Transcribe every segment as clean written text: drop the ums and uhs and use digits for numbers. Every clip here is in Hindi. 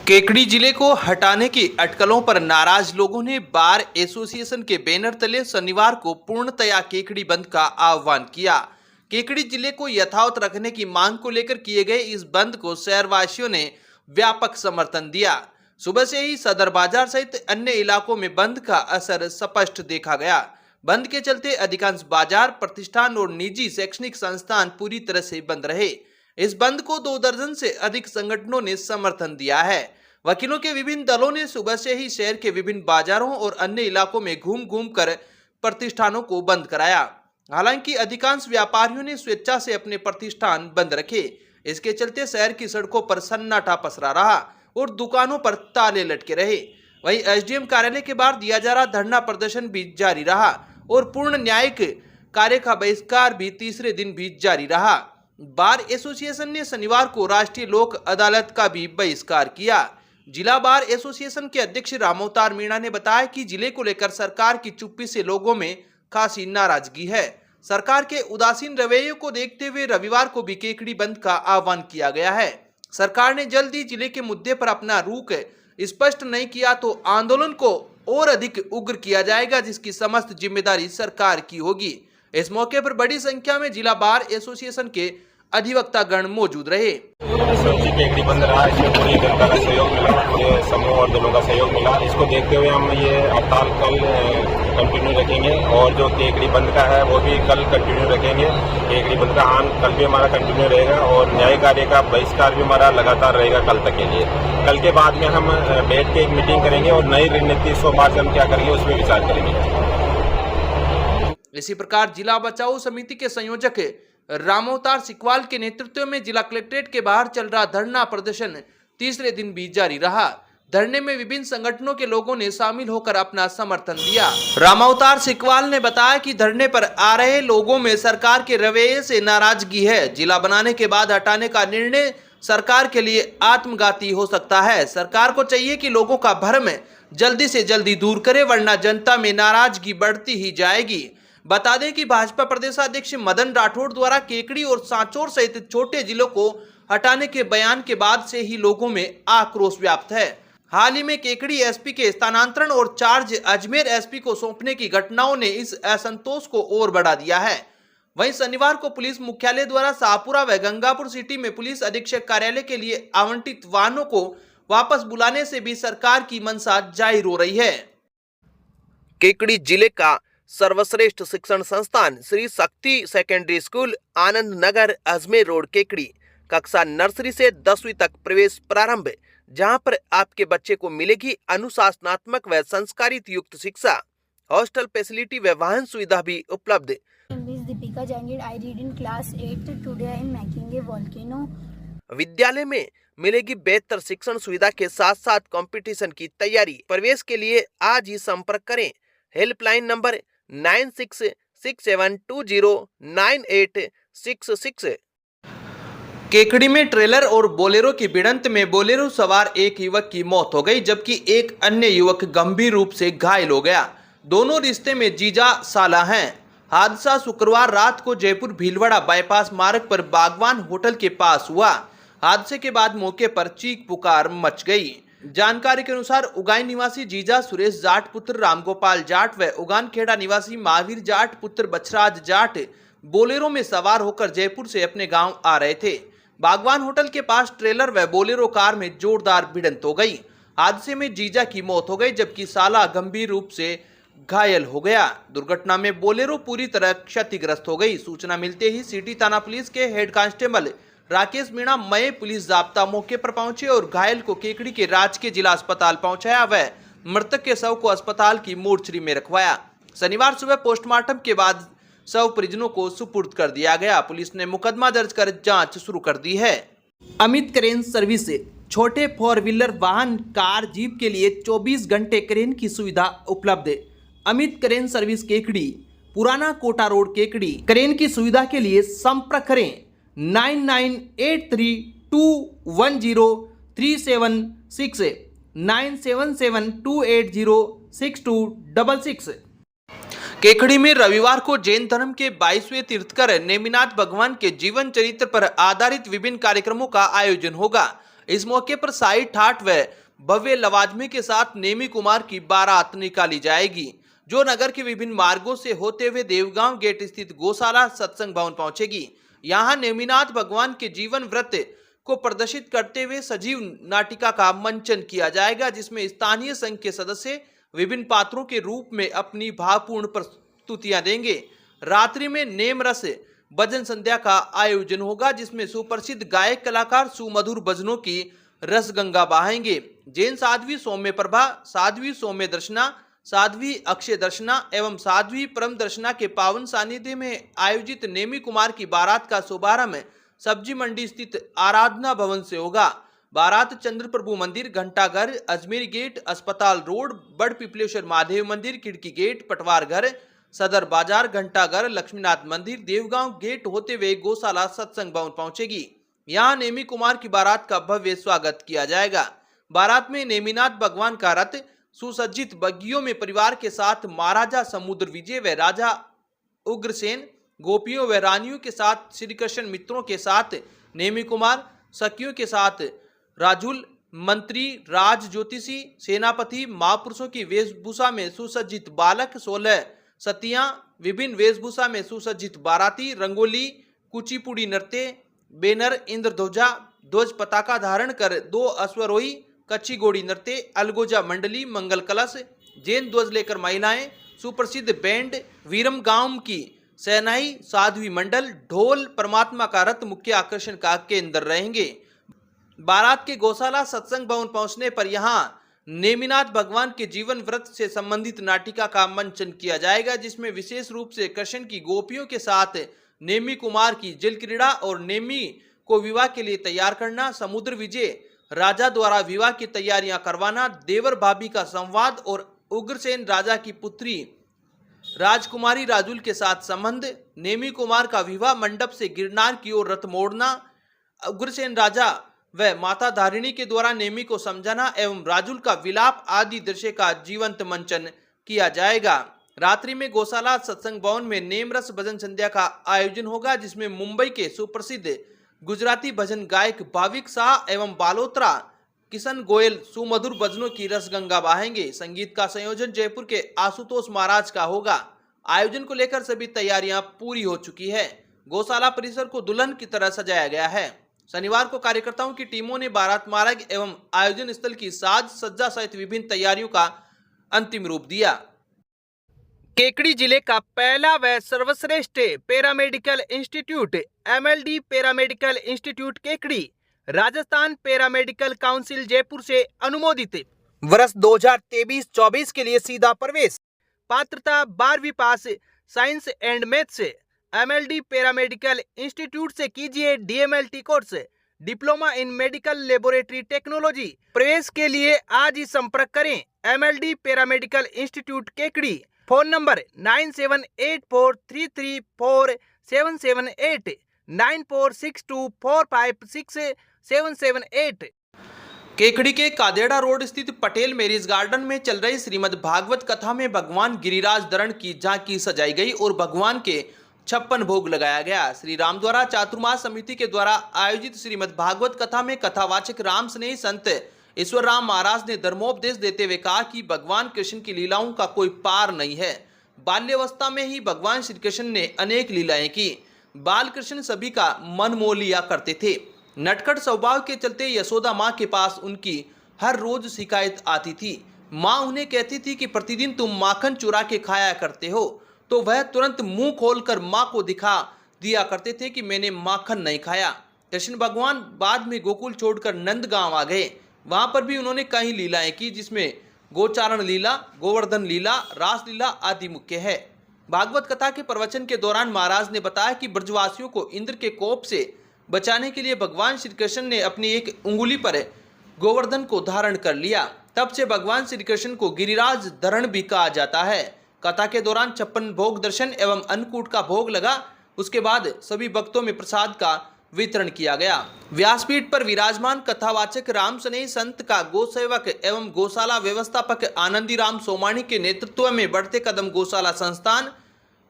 केकड़ी जिले को हटाने की अटकलों पर नाराज लोगों ने बार एसोसिएशन के बैनर तले शनिवार को पूर्णतया केकड़ी बंद का आह्वान किया। केकड़ी जिले को यथावत रखने की मांग को लेकर किए गए इस बंद को शहरवासियों ने व्यापक समर्थन दिया। सुबह से ही सदर बाजार सहित अन्य इलाकों में बंद का असर स्पष्ट देखा गया। बंद के चलते अधिकांश बाजार, प्रतिष्ठान और निजी शैक्षणिक संस्थान पूरी तरह से बंद रहे। इस बंद को 2 दर्जन से अधिक संगठनों ने समर्थन दिया है। वकीलों के विभिन्न दलों ने सुबह से ही शहर के विभिन्न बाजारों और अन्य इलाकों में घूम घूम कर प्रतिष्ठानों को बंद कराया। हालांकि अधिकांश व्यापारियों ने स्वेच्छा से अपने प्रतिष्ठान बंद रखे। इसके चलते शहर की सड़कों पर सन्नाटा पसरा रहा और दुकानों पर ताले लटके रहे। वहीं एसडीएम कार्यालय के बाहर दिया जा रहा धरना प्रदर्शन भी जारी रहा और पूर्ण न्यायिक कार्य का बहिष्कार भी तीसरे दिन भी जारी रहा। बार एसोसिएशन ने शनिवार को राष्ट्रीय लोक अदालत का भी बहिष्कार किया। जिला बार एसोसिएशन के अध्यक्ष रामअवतार मीणा ने बताया कि जिले को लेकर सरकार की चुप्पी से लोगों में खासी नाराजगी है। सरकार के उदासीन रवैये को देखते हुए रविवार को भी केकड़ी बंद का आह्वान किया गया है। सरकार ने जल्द ही जिले के मुद्दे पर अपना रुख स्पष्ट नहीं किया तो आंदोलन को और अधिक उग्र किया जाएगा, जिसकी समस्त जिम्मेदारी सरकार की होगी। इस मौके पर बड़ी संख्या में जिला बार एसोसिएशन के अधिवक्ता गण मौजूद रहे। केकड़ी बंद रहा, इसमें पूरी जनता का सहयोग मिला, पूरे समूह और दलों का सहयोग मिला। इसको देखते हुए हम ये हड़ताल कल कंटिन्यू रखेंगे और जो केकड़ी बंद का है वो भी कल कंटिन्यू रखेंगे। केकड़ी बंद का कल भी हमारा कंटिन्यू रहेगा और न्याय कार्य का बहिष्कार भी हमारा लगातार रहेगा कल तक के लिए। कल के बाद में हम बैठ के एक मीटिंग करेंगे और नई रणनीति इस बार से हम क्या करेंगे उसमें विचार करेंगे। इसी प्रकार जिला बचाओ समिति के संयोजक रामअवतार सिकवाल के नेतृत्व में जिला कलेक्ट्रेट के बाहर चल रहा धरना प्रदर्शन तीसरे दिन भी जारी रहा। धरने में विभिन्न संगठनों के लोगों ने शामिल होकर अपना समर्थन दिया। रामअवतार सिकवाल ने बताया कि धरने पर आ रहे लोगों में सरकार के रवैये से नाराजगी है। जिला बनाने के बाद हटाने का निर्णय सरकार के लिए आत्मघाती हो सकता है। सरकार को चाहिए कि लोगों का भ्रम जल्दी से जल्दी दूर करे, वरना जनता में नाराजगी बढ़ती ही जाएगी। बता दें कि भाजपा प्रदेशाध्यक्ष मदन राठौड़ द्वारा केकड़ी और सांचौर सहित छोटे जिलों को हटाने के बयान के बाद से ही लोगों में आक्रोश व्याप्त है। हाल ही में केकड़ी एसपी के स्थानांतरण और चार्ज अजमेर एसपी को सौंपने की घटनाओं ने इस असंतोष को और बढ़ा दिया है। वहीं शनिवार को पुलिस मुख्यालय द्वारा शाहपुरा व गंगापुर सिटी में पुलिस अधीक्षक कार्यालय के लिए आवंटित वाहनों को वापस बुलाने से भी सरकार की मंशा जाहिर हो रही है। केकड़ी जिले का सर्वश्रेष्ठ शिक्षण संस्थान Shri Shakti secondary school, Anand Nagar, Ajmer road, Kekri. कक्षा नर्सरी से 10वीं तक प्रवेश प्रारंभ, जहां पर आपके बच्चे को मिलेगी अनुशासनात्मक व संस्कारित युक्त शिक्षा। हॉस्टल फैसिलिटी व वाहन सुविधा भी उपलब्ध। Deepika Jahangir, I read in class 8. Today I am making a volcano. विद्यालय में मिलेगी बेहतर शिक्षण सुविधा के साथ साथ कंपटीशन की तैयारी। प्रवेश के लिए आज ही संपर्क करें। Helpline number 9667209866। केकड़ी में ट्रेलर और बोलेरो की भिड़ंत में बोलेरो सवार एक युवक की मौत हो गई, जबकि एक अन्य युवक गंभीर रूप से घायल हो गया। दोनों रिश्ते में जीजा साला हैं। हादसा शुक्रवार रात को जयपुर भीलवाड़ा बाईपास मार्ग पर बागवान होटल के पास हुआ। हादसे के बाद मौके पर चीख पुकार मच गई। जानकारी के अनुसार उगाई निवासी जीजा सुरेश जाट पुत्र रामगोपाल जाट व उगान खेड़ा निवासी महावीर जाट पुत्र बछराज जाट बोलेरो में सवार होकर जयपुर से अपने गांव आ रहे थे। बागवान होटल के पास ट्रेलर व बोलेरो कार में जोरदार भिड़ंत हो गई। हादसे में जीजा की मौत हो गई, जबकि साला गंभीर रूप से घायल हो गया। दुर्घटना में बोलेरो पूरी तरह क्षतिग्रस्त हो गई। सूचना मिलते ही सिटी थाना पुलिस के हेड कांस्टेबल राकेश मीणा मय पुलिस जाब्ता मौके पर पहुंचे और घायल को केकड़ी के राजकीय जिला अस्पताल पहुंचाया व मृतक के शव को अस्पताल की मोर्चरी में रखवाया। शनिवार सुबह पोस्टमार्टम के बाद शव परिजनों को सुपुर्द कर दिया गया। पुलिस ने मुकदमा दर्ज कर जांच शुरू कर दी है। अमित क्रेन सर्विस, छोटे 4 व्हीलर वाहन, कार, जीप के लिए 24 घंटे क्रेन की सुविधा उपलब्ध। अमित क्रेन सर्विस केकड़ी, पुराना कोटा रोड, केकड़ी। क्रेन की सुविधा के लिए संपर्क करें 9983210376 9772806266। केकड़ी में रविवार को जैन धर्म के 22वें तीर्थकर नेमिनाथ भगवान के जीवन चरित्र पर आधारित विभिन्न कार्यक्रमों का आयोजन होगा। इस मौके पर शाही ठाठ व भव्य लवाजमे के साथ नेमी कुमार की बारात निकाली जाएगी, जो नगर के विभिन्न मार्गों से होते हुए देवगांव गेट स्थित गौशाला सत्संग भवन पहुंचेगी। यहां नेमिनाथ भगवान के जीवन व्रत को प्रदर्शित करते हुए सजीव नाटिका का मंचन किया जाएगा, जिसमें स्थानीय संघ के सदस्य विभिन्न पात्रों के रूप में अपनी भावपूर्ण प्रस्तुतियां देंगे। रात्रि में नेम रस भजन संध्या का आयोजन होगा, जिसमें सुप्रसिद्ध गायक कलाकार सुमधुर भजनों की रस गंगा बहाएंगे। जैन साध्वी सौम्य प्रभा, साध्वी सौम्य दर्शना, साध्वी अक्षय दर्शना एवं साध्वी परम दर्शना के पावन सानिध्य में आयोजित नेमी कुमार की बारात का शुभारंभ सब्जी मंडी स्थित आराधना भवन से होगा। बारात चंद्र प्रभु मंदिर, घंटाघर, अजमेर गेट, अस्पताल रोड, बड़ पिपलेश्वर महादेव मंदिर, खिड़की गेट, पटवार घर, सदर बाजार, घंटाघर, लक्ष्मीनाथ मंदिर, देवगांव गेट होते हुए गौशाला सत्संग भवन पहुंचेगी। यहां नेमी कुमार की बारात का भव्य स्वागत किया जाएगा। बारात में नेमिनाथ भगवान का रथ सुसज्जित बग्गियों में परिवार के साथ महाराजा समुद्र विजय व राजा उग्रसेन, गोपियों व रानियों के साथ श्री कृष्ण मित्रों के साथ नेमी कुमार, सखियों के साथ राजुल, मंत्री, राज ज्योतिषी, सेनापति, महापुरुषों की वेशभूषा में सुसज्जित बालक, 16 सतियां, विभिन्न वेशभूषा में सुसज्जित बाराती, रंगोली, कुचिपुड़ी नृत्य, बैनर, इंद्रध्वजा, ध्वज पताका धारण कर 2 अश्वरोही, कच्ची घोड़ी नृत्य, अलगोजा मंडली, मंगल कलश, जैन ध्वज लेकर महिलाएं, सुप्रसिद्ध बैंड, वीरम गांव की सेनाई, साध्वी मंडल, ढोल, परमात्मा का रथ मुख्य आकर्षण का केंद्र रहेंगे। बारात के गौशाला सत्संग भवन पहुंचने पर यहां नेमिनाथ भगवान के जीवन व्रत से संबंधित नाटिका का मंचन किया जाएगा, जिसमें विशेष रूप से कृष्ण की गोपियों के साथ नेमी कुमार की जल क्रीड़ा और नेमी को विवाह के लिए तैयार करना, समुद्र विजय राजा द्वारा विवाह की तैयारियां करवाना, देवर भाभी का संवाद और उग्रसेन राजा की पुत्री राजकुमारी राजुल के साथ संबंध, नेमी कुमार का विवाह मंडप से गिरनार की ओर रथ मोड़ना, उग्रसेन राजा व माता धारिणी के द्वारा नेमी को समझाना एवं राजुल का विलाप आदि दृश्य का जीवंत मंचन किया जाएगा। रात्रि में गौशाला सत्संग भवन में नेम रस भजन संध्या का आयोजन होगा, जिसमें मुंबई के सुप्रसिद्ध गुजराती भजन गायक भाविक शाह एवं बालोतरा किशन गोयल सुमधुर भजनों की रसगंगा बहाएंगे। संगीत का संयोजन जयपुर के आशुतोष महाराज का होगा। आयोजन को लेकर सभी तैयारियां पूरी हो चुकी है। गौशाला परिसर को दुल्हन की तरह सजाया गया है। शनिवार को कार्यकर्ताओं की टीमों ने बारात मार्ग एवं आयोजन स्थल की साज सज्जा सहित विभिन्न तैयारियों का अंतिम रूप दिया। केकड़ी जिले का पहला व सर्वश्रेष्ठ paramedical institute MLD paramedical institute Kekri Rajasthan paramedical council Jaipur से अनुमोदित वर्ष 2023-24 के लिए सीधा प्रवेश। पात्रता 12वीं pass science and maths. MLD paramedical institute से कीजिए DMLT course, diploma in medical laboratory technology. प्रवेश के लिए आज ही संपर्क करें MLD paramedical institute Kekri. Phone number 9784334778, 9462456778। Kekri के कादेड़ा रोड स्थित पटेल मैरिज गार्डन में चल रही श्रीमद् भागवत कथा में भगवान गिरिराज धरण की झांकी सजाई गई और भगवान के 56 भोग लगाया गया। श्री राम द्वारा चातुर्मास समिति के द्वारा आयोजित श्रीमद् भागवत कथा में कथावाचक राम स्नेही संत ईश्वर राम महाराज ने धर्मोपदेश देते हुए कहा कि भगवान कृष्ण की लीलाओं का कोई पार नहीं है। बाल्यावस्था में ही भगवान श्री कृष्ण ने अनेक लीलाएं की। बाल कृष्ण सभी का मन मोह लिया करते थे। नटखट स्वभाव के चलते यशोदा माँ के पास उनकी हर रोज शिकायत आती थी। माँ उन्हें कहती थी कि प्रतिदिन तुम माखन चुरा के खाया करते हो, तो वह तुरंत मुंह खोलकर माँ को दिखा दिया करते थे कि मैंने माखन नहीं खाया। कृष्ण भगवान बाद में गोकुल छोड़कर नंद गांव आ गए। वहां पर भी उन्होंने कई लीलाएं की, जिसमें गोचारण लीला, गोवर्धन लीला, रास लीला आदि मुख्य है। भागवत कथा के प्रवचन के दौरान महाराज ने बताया कि ब्रजवासियों को इंद्र के कोप से बचाने के लिए भगवान श्री कृष्ण ने अपनी एक उंगली पर गोवर्धन को धारण कर लिया। तब से भगवान श्री कृष्ण को गिरिराज धरण भी कहा जाता है। कथा के दौरान 56 भोग दर्शन एवं अन्नकूट का भोग लगा। उसके बाद सभी भक्तों में प्रसाद का वितरण किया गया। व्यासपीठ पर विराजमान कथावाचक राम स्नेही संत का गौसेवक एवं गौशाला व्यवस्थापक आनंदी राम सोमानी के नेतृत्व में बढ़ते कदम गौशाला संस्थान,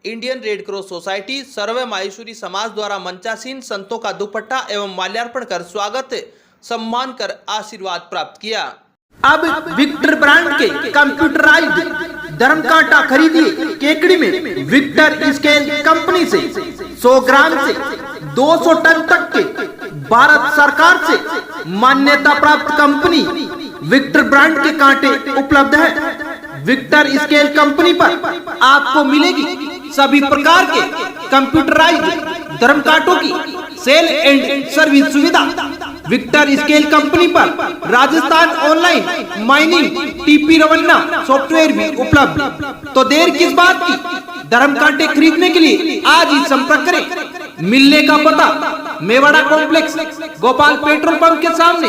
इंडियन रेड क्रॉस सोसाइटी, सर्व माहेश्वरी समाज द्वारा मंचासीन संतों का दुपट्टा एवं माल्यार्पण कर स्वागत सम्मान कर आशीर्वाद प्राप्त किया। अब विक्टर ब्रांड के कंप्यूटराइज्ड धर्म कांटा खरीदिए केकड़ी में विक्टर स्केल कंपनी से 100 ग्राम से 200 टन तक के भारत सरकार से मान्यता प्राप्त कंपनी विक्टर ब्रांड के कांटे उपलब्ध है। विक्टर स्केल कंपनी पर आपको मिलेगी सभी प्रकार के कंप्यूटराइज्ड धर्म कांटों की सेल एंड सर्विस सुविधा। विक्टर स्केल कंपनी पर Rajasthan online mining TP Revanna software भी उपलब्ध। तो देर किस बात की, धर्म कांटे खरीदने के लिए आज ही संपर्क करें। मिलने का पता Mewada complex, Gopal petrol pump के सामने,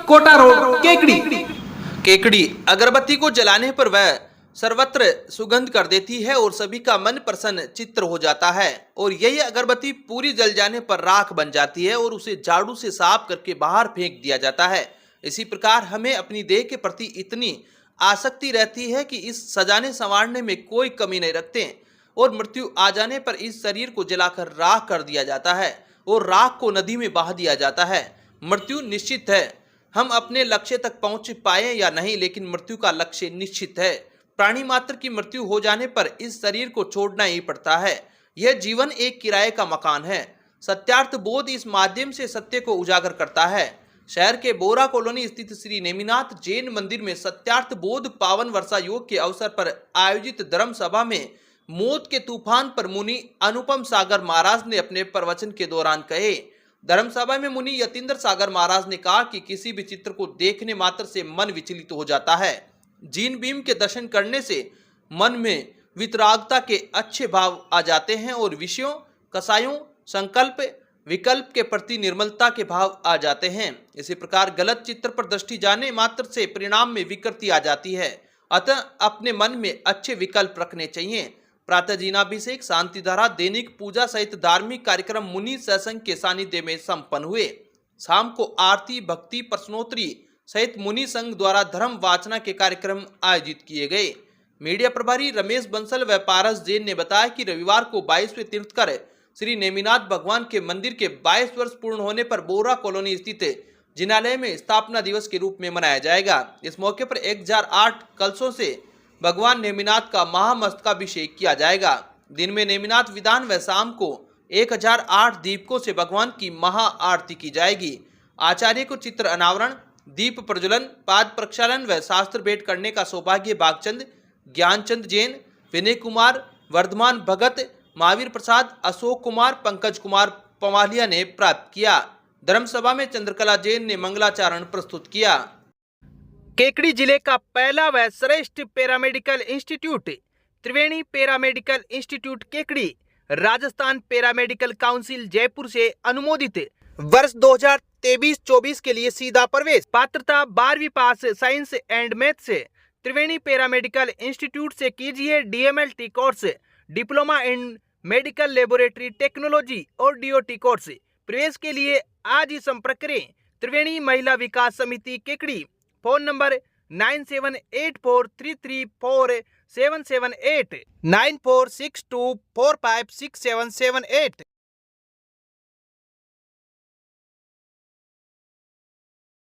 कोटा रोड, केकड़ी। केकड़ी अगरबत्ती को जलाने पर वह सर्वत्र सुगंध कर देती है और सभी का मन प्रसन्न चित्र हो जाता है, और यही अगरबत्ती पूरी जल जाने पर राख बन जाती है और उसे झाड़ू से साफ करके बाहर फेंक दिया जाता है। इसी प्रकार हमें अपनी देह के प्रति इतनी आसक्ति रहती है कि इस सजाने संवारने में कोई कमी नहीं रखते, और मृत्यु आ जाने पर इस शरीर को जलाकर राख कर दिया जाता है और राख को नदी में बहा दिया जाता है। मृत्यु निश्चित है, हम अपने लक्ष्य तक पहुंच पाए या नहीं, लेकिन मृत्यु का लक्ष्य निश्चित है। प्राणी मात्र की मृत्यु हो जाने पर इस शरीर को छोड़ना ही पड़ता है। यह जीवन एक किराए का मकान है। सत्यार्थ बोध इस माध्यम से सत्य को उजागर करता है। शहर के बोरा कॉलोनी स्थित श्री नेमिनाथ जैन मंदिर में सत्यार्थ बोध पावन वर्षा योग के अवसर पर आयोजित धर्म सभा में मौत के तूफान पर मुनि अनुपम सागर महाराज ने अपने प्रवचन के दौरान कहे। धर्म सभा में मुनि यतीन्द्र सागर महाराज ने कहा कि किसी भी चित्र को देखने मात्र से मन विचलित हो जाता है। जीन भीम के दर्शन करने से मन में वितरागता के अच्छे भाव आ जाते हैं और विषयों, कसायों, संकल्प, विकल्प के प्रति निर्मलता के भाव आ जाते हैं। इसी प्रकार गलत चित्र पर दृष्टि जाने मात्र से परिणाम में विकृति आ जाती है। अतः अपने मन में अच्छे विकल्प रखने चाहिए। प्रातः जीनाभिषेक, शांति धारा, दैनिक पूजा सहित धार्मिक कार्यक्रम मुनि सत्संग के सानिध्य में संपन्न हुए। शाम को आरती, भक्ति, प्रश्नोत्तरी सहित मुनि संघ द्वारा धर्म वाचना के कार्यक्रम आयोजित किए गए। मीडिया प्रभारी रमेश बंसल व पारस जैन ने बताया कि रविवार को 22वें तीर्थकर श्री नेमिनाथ भगवान के मंदिर के 22 वर्ष पूर्ण होने पर बोरा कॉलोनी स्थित जिनालय में स्थापना दिवस के रूप में मनाया जाएगा। इस मौके पर 1008 कलशों से भगवान नेमिनाथ का महामस्तकाभिषेक किया जाएगा। दिन में नेमिनाथ विधान व शाम को 1008 दीपकों से भगवान की महा आरती की जाएगी। आचार्य को चित्र अनावरण, दीप प्रज्वलन, पाद प्रक्षालन व शास्त्र भेंट करने का सौभाग्य बागचंद, ज्ञानचंद जैन, विनय कुमार, वर्धमान भगत, महावीर प्रसाद, अशोक कुमार, पंकज कुमार पवालिया ने प्राप्त किया। धर्मसभा में चंद्रकला जैन ने मंगलाचरण प्रस्तुत किया। केकड़ी जिले का पहला व श्रेष्ठ paramedical institute Triveni paramedical institute Kekri Rajasthan paramedical council Jaipur से अनुमोदित। वर्ष 2023-24 के लिए सीधा प्रवेश। पात्रता 12वीं पास साइंस एंड मैथ से। त्रिवेणी पैरामेडिकल इंस्टीट्यूट से कीजिए DMLT course, diploma in medical laboratory technology और DOT कोर्स। प्रवेश के लिए आज ही संपर्क करें। त्रिवेणी महिला विकास समिति केकड़ी। Phone number 9784334778 9462456778।